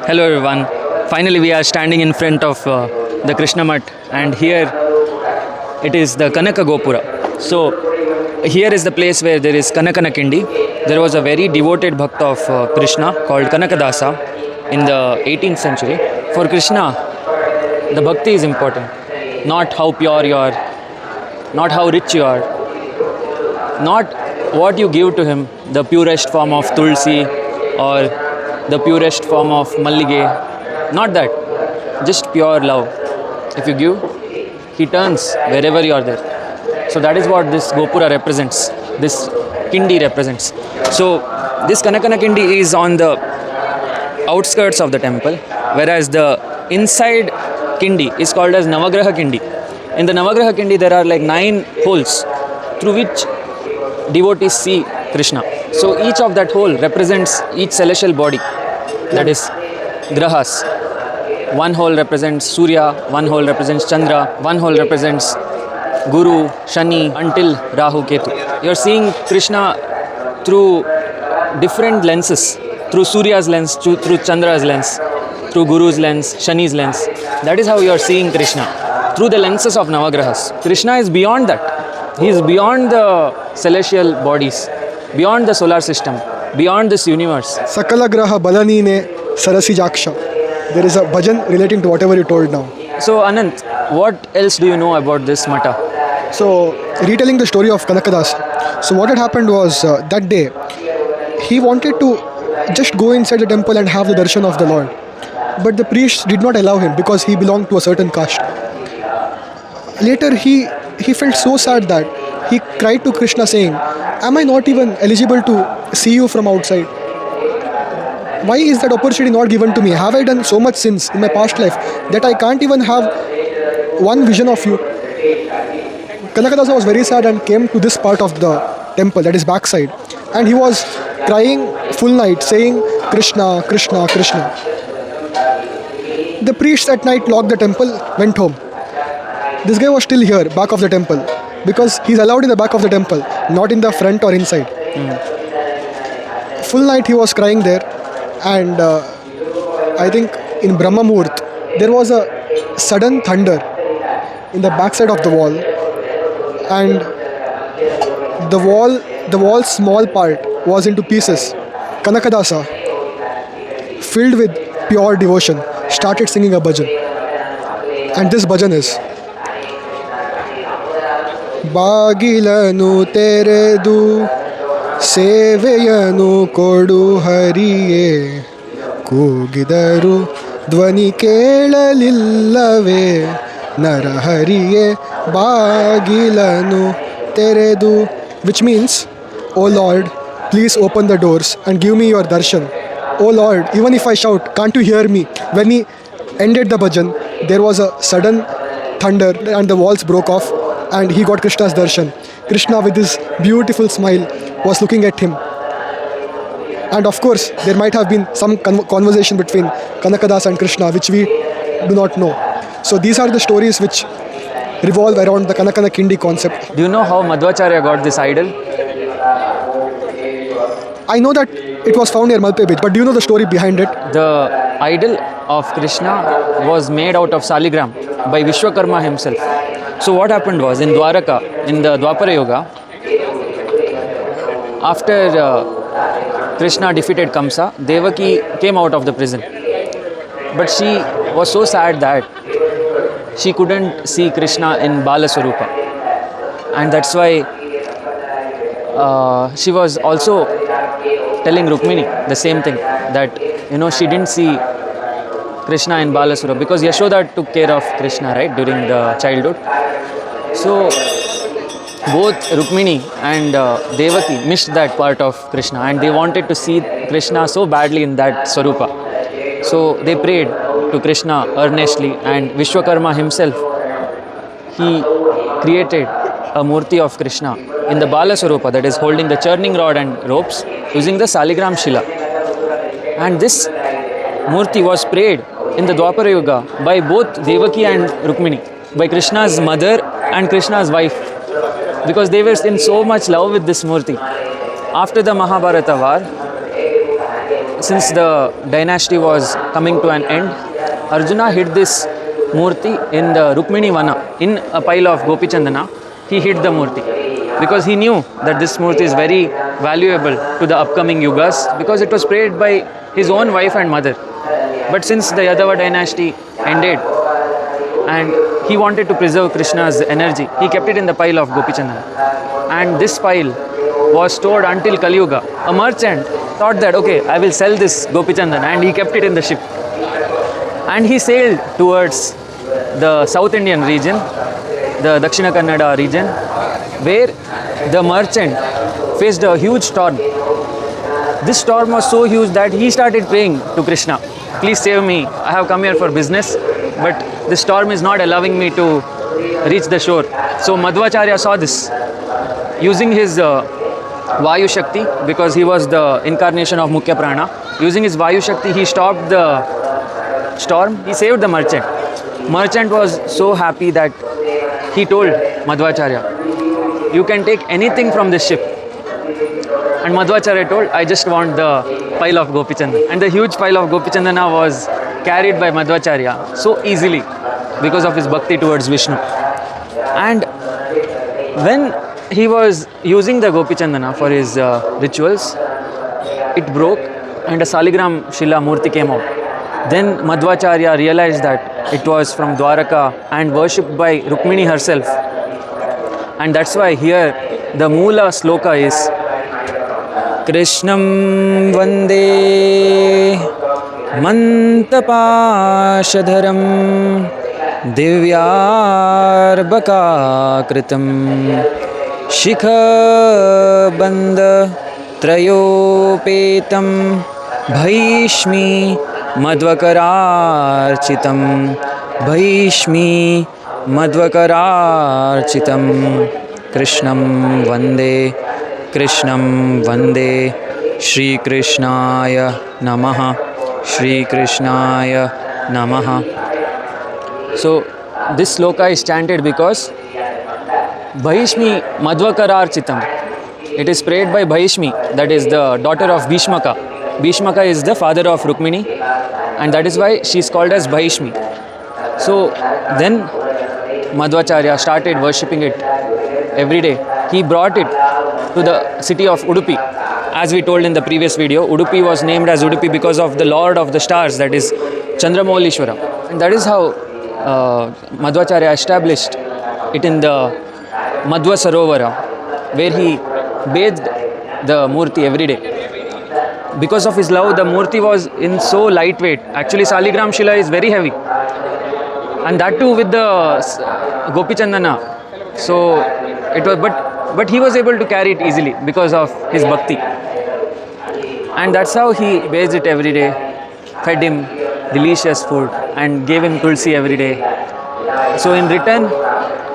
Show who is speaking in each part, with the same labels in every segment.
Speaker 1: Hello everyone. Finally, we are standing in front of the Krishna Mat, and here it is the Kanaka Gopura. So, here is the place where there is Kanakana Kindi. There was a very devoted bhakta of Krishna called Kanakadasa in the 18th century. For Krishna, the bhakti is important, not how pure you are, not how rich you are, not what you give to him, the purest form of tulsi or the purest form of mallige, not that, just pure love. If you give, he turns wherever you are there. So that is what this Gopura represents, this Kindi represents. So this Kanakana Kindi is on the outskirts of the temple, whereas the inside Kindi is called as Navagraha Kindi. In the Navagraha Kindi there are like 9 holes through which devotees see Krishna. So each of that hole represents each celestial body, that is grahas. One hole represents Surya, one hole represents Chandra, one hole represents Guru, Shani, until Rahu, Ketu. You are seeing Krishna through different lenses, through Surya's lens, through Chandra's lens, through Guru's lens, Shani's lens. That is how you are seeing Krishna, through the lenses of Navagrahas. Krishna is beyond that. He is beyond the celestial bodies, beyond the solar system, beyond this universe.
Speaker 2: Sakala Graha Balanine Sarasi Jaksha. There is a bhajan relating to whatever you told now.
Speaker 1: So Anant, what else do you know about this Mata?
Speaker 2: So, retelling the story of Kanakadas. So, what had happened was that day, he wanted to just go inside the temple and have the darshan of the Lord. But the priests did not allow him because he belonged to a certain caste. Later, he felt so sad that he cried to Krishna saying, "Am I not even eligible to see you from outside? Why is that opportunity not given to me? Have I done so much sins in my past life that I can't even have one vision of you?" Kanakadasa was very sad and came to this part of the temple, that is backside, and he was crying full night saying, "Krishna, Krishna, Krishna." The priests at night locked the temple, went home. This guy was still here, back of the temple, because he's allowed in the back of the temple, not in the front or inside. Full night he was crying there, and I think in Brahma Muhurt, there was a sudden thunder in the backside of the wall, and the wall's small part was into pieces. Kanakadasa, filled with pure devotion, started singing a bhajan, and this bhajan is Bagilanu teredu ಸೇವೆಯನು ಕೊಡು ಹರಿಯೇ ಕೂಗಿದರು ಧ್ವನಿ ಕೇಳಲಿಲ್ಲವೇ ನರಹರಿಯೇ ಬಾಗಿಲನು ತೆರೆದು, which means, "Oh Lord, please open the doors and give me your darshan. Oh Lord, even if I shout, can't you hear me?" When he ended the bhajan, there was a sudden thunder and the walls broke off and he got Krishna's darshan. Krishna, with his beautiful smile, was looking at him. And of course, there might have been some conversation between Kanakadas and Krishna, which we do not know. So these are the stories which revolve around the Kanakana Kindi concept.
Speaker 1: Do you know how Madhvacharya got this idol?
Speaker 2: I know that it was found near Malpe Beach, but do you know the story behind it?
Speaker 1: The idol of Krishna was made out of Saligram by Vishwakarma himself. So what happened was, in Dwaraka, in the Dwapara Yuga, after Krishna defeated Kamsa, Devaki came out of the prison. But she was so sad that she couldn't see Krishna in Bala Swarupa. And that's why she was also telling Rukmini the same thing, that she didn't see Krishna in Bala Swarupa because Yashoda took care of Krishna, right, during the childhood. So both Rukmini and Devaki missed that part of Krishna, and they wanted to see Krishna so badly in that Swarupa. So they prayed to Krishna earnestly, and Vishwakarma himself, he created a murti of Krishna in the Bala Swarupa, that is holding the churning rod and ropes using the Saligram Shila. And this murti was prayed in the Dwapara Yuga by both Devaki and Rukmini, by Krishna's mother and Krishna's wife, because they were in so much love with this murti. After the Mahabharata war, since the dynasty was coming to an end, Arjuna hid this Murti in the Rukmini Vana, in a pile of Gopi Chandana. He hid the Murti because he knew that this Murti is very valuable to the upcoming yugas because it was prayed by his own wife and mother. But since the Yadava dynasty ended and he wanted to preserve Krishna's energy, he kept it in the pile of Gopi Chandana. And this pile was stored until Kali Yuga. A merchant thought that, okay, I will sell this Gopi Chandana, and he kept it in the ship. And he sailed towards the South Indian region, the Dakshina Kannada region, where the merchant faced a huge storm. This storm was so huge that he started praying to Krishna, please save me, I have come here for business, but the storm is not allowing me to reach the shore. So Madhvacharya saw this. Using his Vayu Shakti, because he was the incarnation of Mukhya Prana, using his Vayu Shakti, he stopped the storm, he saved the merchant. Merchant was so happy that he told Madhvacharya, you can take anything from this ship. And Madhvacharya told, I just want the pile of Gopi Chandana. And the huge pile of Gopi Chandana was carried by Madhvacharya so easily because of his bhakti towards Vishnu. And when he was using the Gopi Chandana for his rituals, it broke and a Saligram Shila Murti came out. Then Madhvacharya realized that it was from Dwaraka and worshipped by Rukmini herself. And that's why here the Moola sloka is Krishnam Vande Mantapashadharam Divyarbaka Shikha Banda Trayopetam Bhaishmi Madhvakararchitam Bhaishmi Madhvakararchitam Krishnam Vande Shri Krishnaya Namaha Shri Krishnaya Namaha. So this sloka is chanted because Bhaishmi Madhvakararchitam. It is prayed by Bhaishmi, that is the daughter of Bhishmaka. Bhishmaka is the father of Rukmini, and that is why she is called as Bhaishmi. So then Madhvacharya started worshipping it every day. He brought it to the city of Udupi. As we told in the previous video, Udupi was named as Udupi because of the lord of the stars, that is Chandramoulishwara. And that is how Madhvacharya established it in the Madhva Sarovara, where he bathed the Murti every day. Because of his love, the Murti was in so lightweight. Actually, Saligram Shila is very heavy. And that too with the Gopi Chandana. So it was, but he was able to carry it easily because of his bhakti. And that's how he bathed it every day, fed him delicious food and gave him tulsi every day. So in return,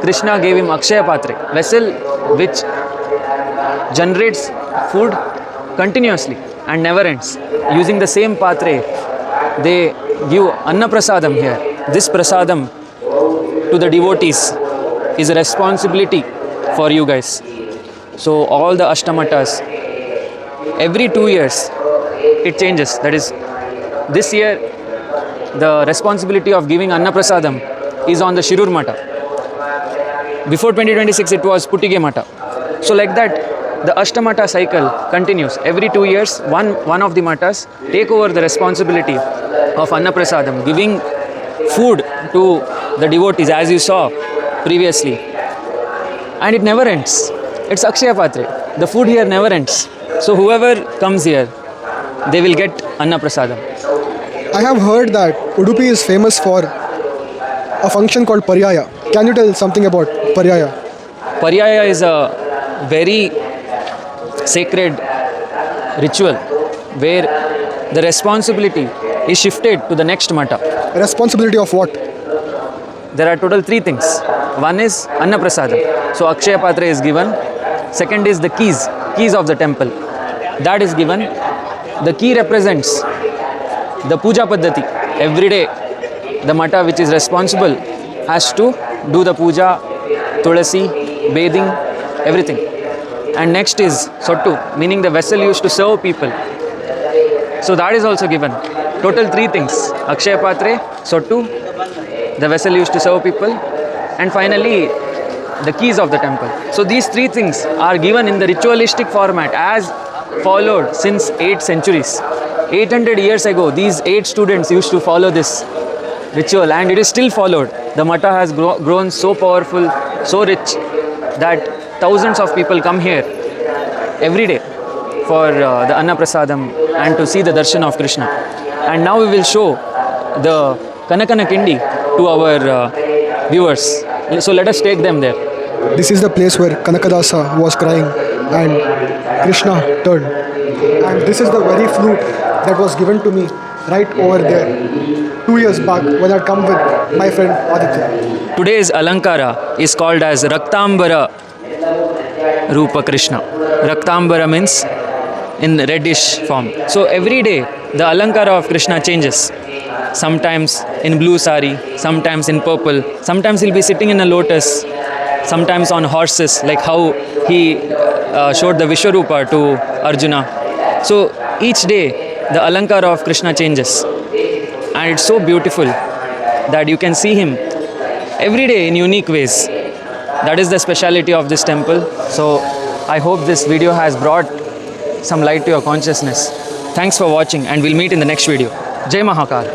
Speaker 1: Krishna gave him Akshaya Patre, vessel which generates food continuously and never ends. Using the same Patre, they give Anna Prasadam here. This Prasadam to the devotees is a responsibility for you guys. So all the Ashtamatas, every 2 years it changes. That is, this year the responsibility of giving Anna Prasadam is on the Shirur Mata. Before 2026 it was Puttige Mata. So like that the Ashtamata cycle continues. Every 2 years one of the matas take over the responsibility of Anna Prasadam, giving food to the devotees, as you saw previously. And it never ends. It's Akshaya Patre. The food here never ends. So whoever comes here, they will get Anna Prasadam.
Speaker 2: I have heard that Udupi is famous for a function called Paryaya. Can you tell something about Paryaya?
Speaker 1: Paryaya is a very sacred ritual where the responsibility is shifted to the next mata.
Speaker 2: Responsibility of what?
Speaker 1: There are total 3 things. One is Anna Prasadam. So Akshaya Patra is given. Second is the keys of the temple. That is given. The key represents the puja paddhati. Every day the mata which is responsible has to do the puja, tulasi, bathing, everything. And next is Sottu, meaning the vessel used to serve people. So that is also given. Total 3 things: Akshaya Patre, Sottu, the vessel used to serve people, and finally the keys of the temple. So these 3 things are given in the ritualistic format as followed since 8 centuries. 800 years ago, these 8 students used to follow this ritual, and it is still followed. The Mata has grown so powerful, so rich, that thousands of people come here every day for the Anna Prasadam and to see the darshan of Krishna. And now we will show the Kanakana Kindi to our viewers. So let us take them there.
Speaker 2: This is the place where Kanakadasa was crying and Krishna turned. And this is the very flute that was given to me right over there 2 years back when I come with my friend Aditya.
Speaker 1: Today's Alankara is called as Raktambara Rupa Krishna. Raktambara means in reddish form. So every day the Alankara of Krishna changes. Sometimes in blue sari, sometimes in purple, sometimes he'll be sitting in a lotus, sometimes on horses, like how he showed the Vishwarupa to Arjuna. So each day the Alankara of Krishna changes, and it's so beautiful that you can see him every day in unique ways. That is the speciality of this temple. So I hope this video has brought some light to your consciousness. Thanks for watching, and we'll meet in the next video. Jai Mahakal.